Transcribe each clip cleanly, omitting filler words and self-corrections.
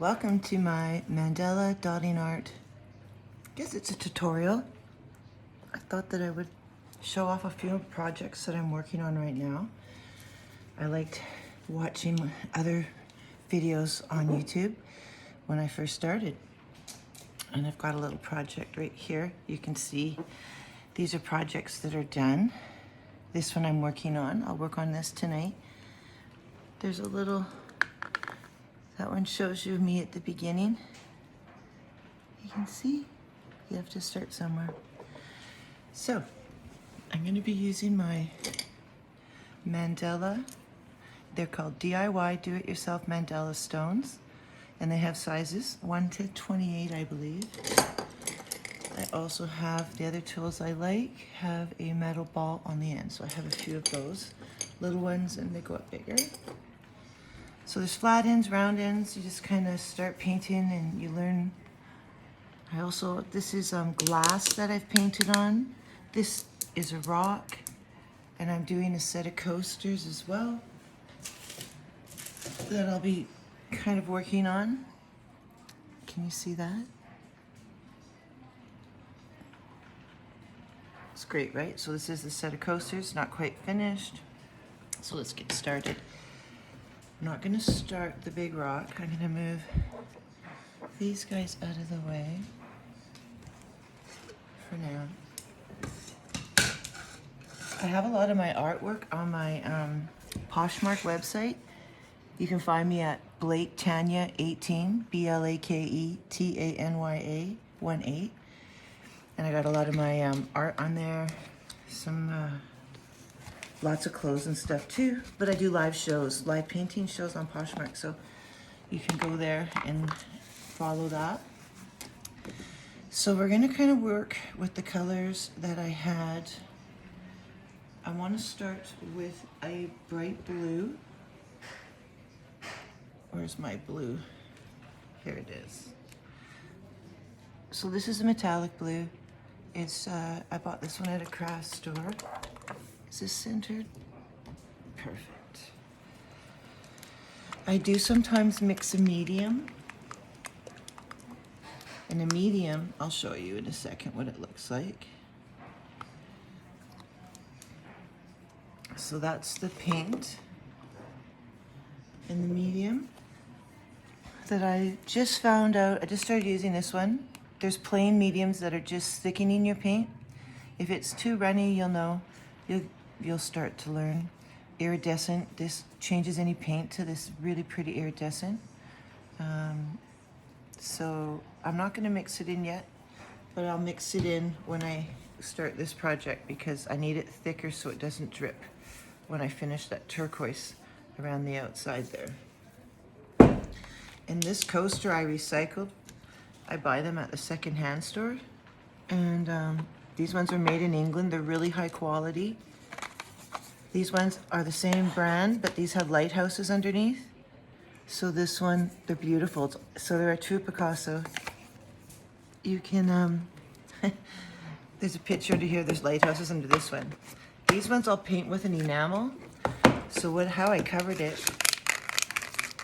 Welcome to my Mandala dotting art. I guess it's a tutorial. I thought that I would show off a few projects that I'm working on right now. I liked watching other videos on YouTube when I first started. And I've got a little project right here. You can see these are projects that are done. This one I'm working on. I'll work on this tonight. There's a little, that one shows you me at the beginning. You can see, you have to start somewhere. So, I'm going to be using my Mandala. They're called DIY Do-It-Yourself Mandala stones. And they have sizes 1 to 28, I believe. I also have, the other tools I like, have a metal ball on the end. So I have a few of those. Little ones and they go up bigger. So there's flat ends, round ends. You just kind of start painting and you learn. I also, this is glass that I've painted on. This is a rock. And I'm doing a set of coasters as well that I'll be kind of working on. Can you see that? It's great, right? So this is the set of coasters, not quite finished. So let's get started. I'm not gonna start the big rock. I'm gonna move these guys out of the way for now. I have a lot of my artwork on my Poshmark website. You can find me at BlakeTanya18, BLAKETANYA 18. And I got a lot of my art on there, some lots of clothes and stuff too. But I do live shows, live painting shows on Poshmark, so you can go there and follow that. So we're gonna kind of work with the colors that I had. I want to start with a bright blue. Where's my blue? Here it is. So this is a metallic blue. It's, I bought this one at a craft store. Is this centered? Perfect. I do sometimes mix a medium. And a medium, I'll show you in a second what it looks like. So that's the paint in the medium that I just found out. I just started using this one. There's plain mediums that are just thickening your paint. If it's too runny, you'll know. You'll start to learn. Iridescent, this changes any paint to this really pretty iridescent. So I'm not gonna mix it in yet, but I'll mix it in when I start this project because I need it thicker so it doesn't drip when I finish that turquoise around the outside there. And this coaster I recycled. I buy them at the secondhand store. And these ones are made in England. They're really high quality. These ones are the same brand, but these have lighthouses underneath. So this one, they're beautiful. So they're a true Picasso. You can, there's a picture under here. There's lighthouses under this one. These ones I'll paint with an enamel. So how I covered it,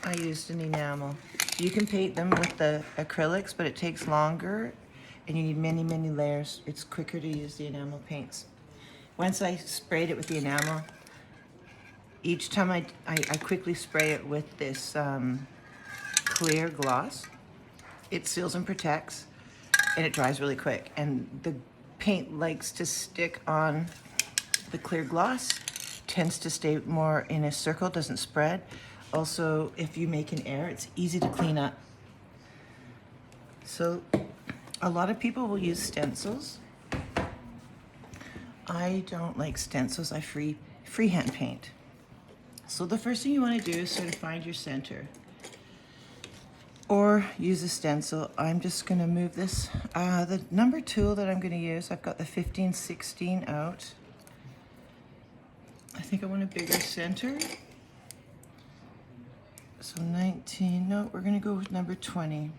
I used an enamel. You can paint them with the acrylics, but it takes longer and you need many, many layers. It's quicker to use the enamel paints. Once I sprayed it with the enamel, each time I quickly spray it with this clear gloss. It seals and protects and it dries really quick. And the paint likes to stick on the clear gloss, tends to stay more in a circle, doesn't spread. Also, if you make an error, it's easy to clean up. So, a lot of people will use stencils. I don't like stencils, I freehand paint. So the first thing you want to do is sort of find your center. Or use a stencil. I'm just going to move this. The number tool that I'm going to use, I've got the 1516 out. I think I want a bigger center. So 19, no, we're gonna go with number 20.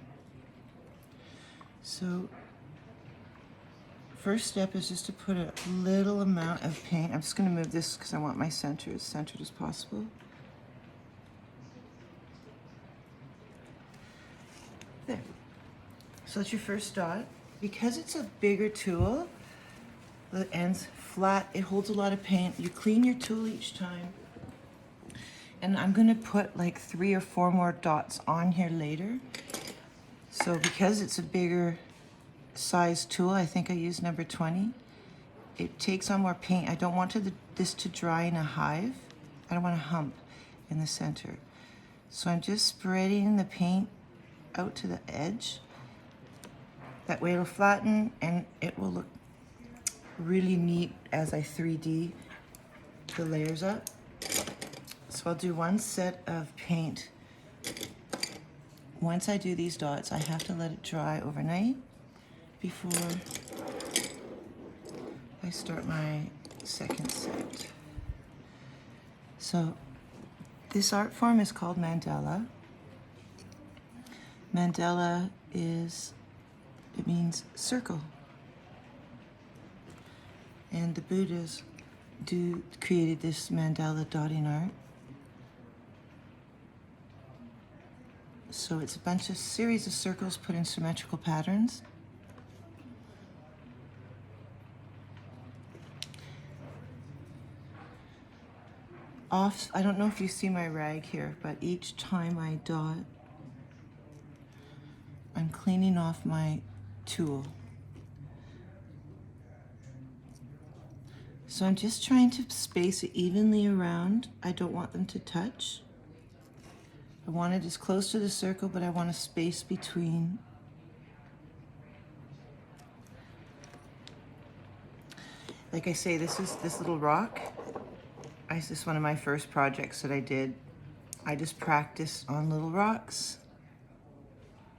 So first step is just to put a little amount of paint. I'm just gonna move this because I want my center as centered as possible. There. So that's your first dot. Because it's a bigger tool, the end's flat, it holds a lot of paint. You clean your tool each time. And I'm gonna put like 3 or 4 more dots on here later. So because it's a bigger size tool, I think I use number 20. It takes on more paint. I don't want this to dry in a hive. I don't want a hump in the center. So I'm just spreading the paint out to the edge. That way it'll flatten and it will look really neat as I 3D the layers up. So I'll do one set of paint. Once I do these dots, I have to let it dry overnight before I start my second set. So this art form is called Mandala. Mandala it means circle. And the Buddhas created this mandala dotting art. So it's a series of circles put in symmetrical patterns. I don't know if you see my rag here, but each time I dot, I'm cleaning off my tool. So I'm just trying to space it evenly around. I don't want them to touch. I want it as close to the circle, but I want a space between. Like I say, this little rock. This is one of my first projects that I did. I just practiced on little rocks.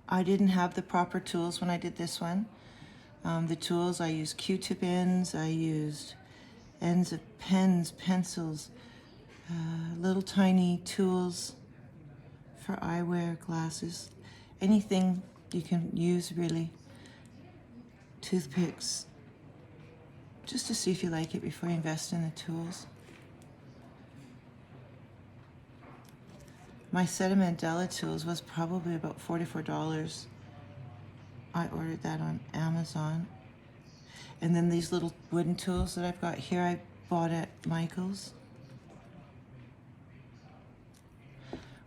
I didn't have the proper tools when I did this one. The tools, I used Q-tip ends, I used ends of pens, pencils, little tiny tools for eyewear, glasses, anything you can use really. Toothpicks, just to see if you like it before you invest in the tools. My set of Mandela tools was probably about $44. I ordered that on Amazon. And then these little wooden tools that I've got here, I bought at Michael's.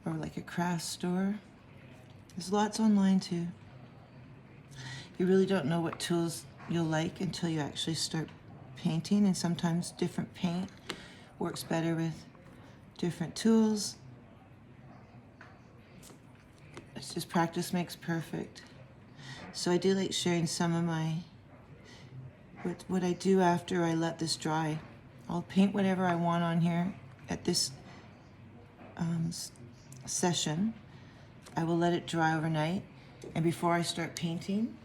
Or like a craft store. There's lots online too. You really don't know what tools you'll like until you actually start painting, and sometimes different paint works better with different tools. It's just practice makes perfect. So I do like sharing some of what I do after I let this dry. I'll paint whatever I want on here at this session. I will let it dry overnight, and before I start painting,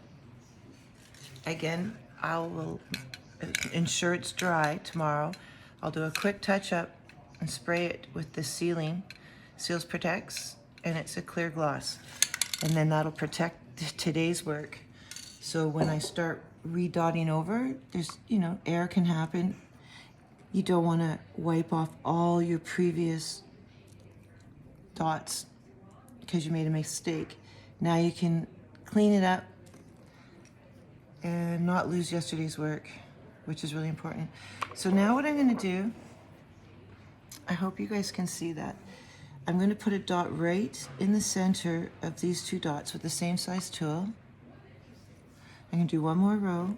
again, I will ensure it's dry tomorrow. I'll do a quick touch up and spray it with the sealing. Seals Protects, and it's a clear gloss. And then that'll protect today's work. So when I start redotting over, there's, air can happen. You don't want to wipe off all your previous dots because you made a mistake. Now you can clean it up and not lose yesterday's work, which is really important. So now what I'm going to do, I hope you guys can see that. I'm going to put a dot right in the center of these 2 dots with the same size tool. I'm going to do one more row.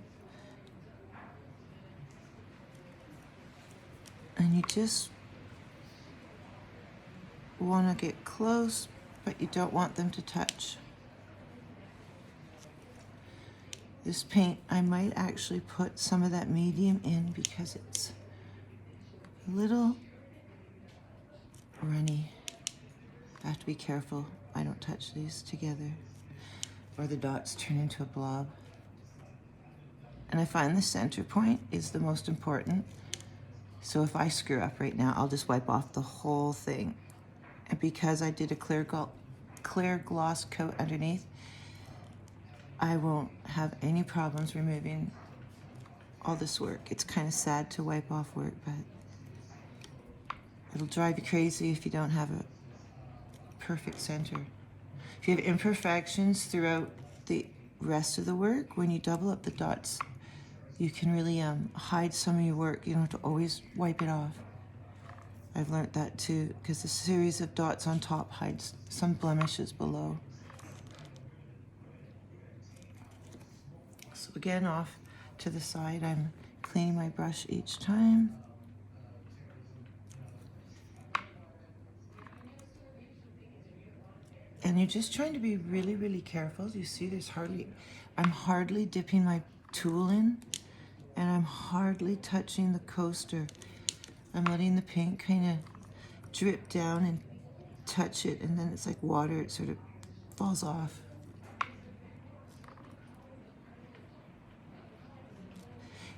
And you just want to get close, but you don't want them to touch. This paint, I might actually put some of that medium in because it's a little runny. I have to be careful I don't touch these together or the dots turn into a blob. And I find the center point is the most important. So if I screw up right now, I'll just wipe off the whole thing. And because I did a clear gloss coat underneath, I won't have any problems removing all this work. It's kind of sad to wipe off work, but it'll drive you crazy if you don't have a perfect center. If you have imperfections throughout the rest of the work, when you double up the dots, you can really hide some of your work. You don't have to always wipe it off. I've learned that too, because the series of dots on top hides some blemishes below. So again, off to the side, I'm cleaning my brush each time. And you're just trying to be really, really careful. You see I'm hardly dipping my tool in, and I'm hardly touching the coaster. I'm letting the paint kind of drip down and touch it, and then it's like water, it sort of falls off.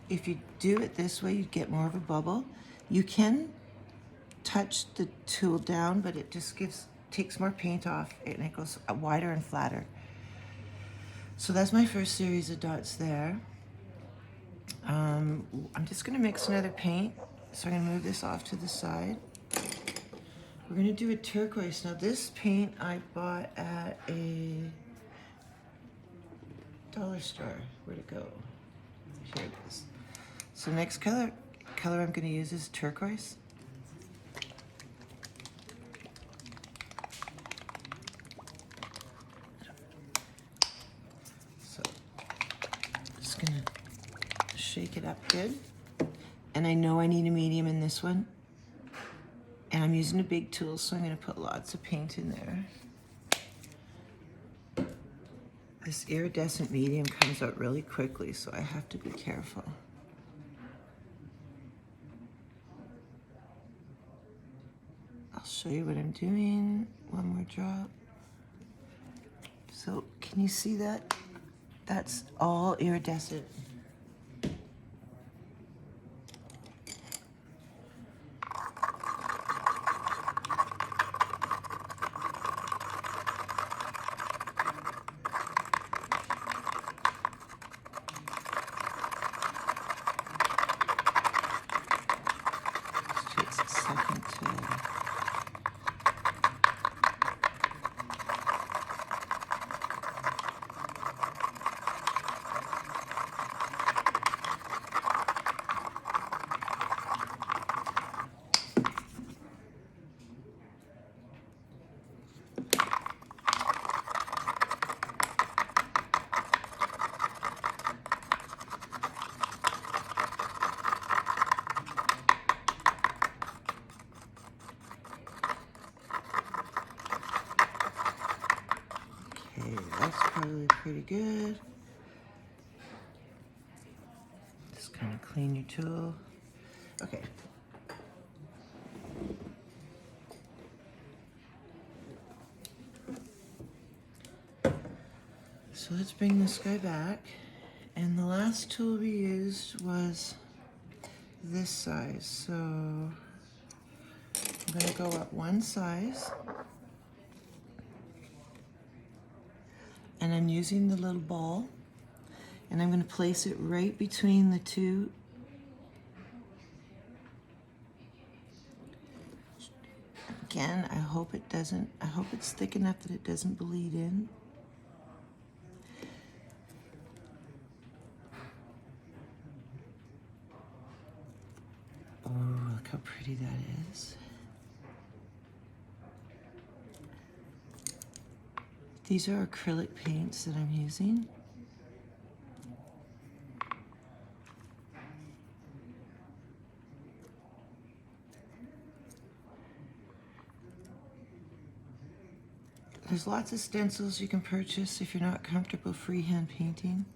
If you do it this way, you get more of a bubble. You can touch the tool down, but it just takes more paint off, and it goes wider and flatter. So that's my first series of dots there. I'm just gonna mix another paint. So I'm gonna move this off to the side. We're gonna do a turquoise. Now this paint I bought at a dollar store. Where'd it go? Here it is. So next color I'm gonna use is turquoise. So just gonna shake it up good. And I know I need a medium in this one. And I'm using a big tool, so I'm gonna put lots of paint in there. This iridescent medium comes out really quickly, so I have to be careful. I'll show you what I'm doing. One more drop. So can you see that? That's all iridescent. That's probably pretty good. Just kind of clean your tool. Okay. So let's bring this guy back. And the last tool we used was this size. So I'm gonna go up one size. And I'm using the little ball, and I'm going to place it right between the two. Again, I hope it's thick enough that it doesn't bleed in. Oh, look how pretty that is. These are acrylic paints that I'm using. There's lots of stencils you can purchase if you're not comfortable freehand painting.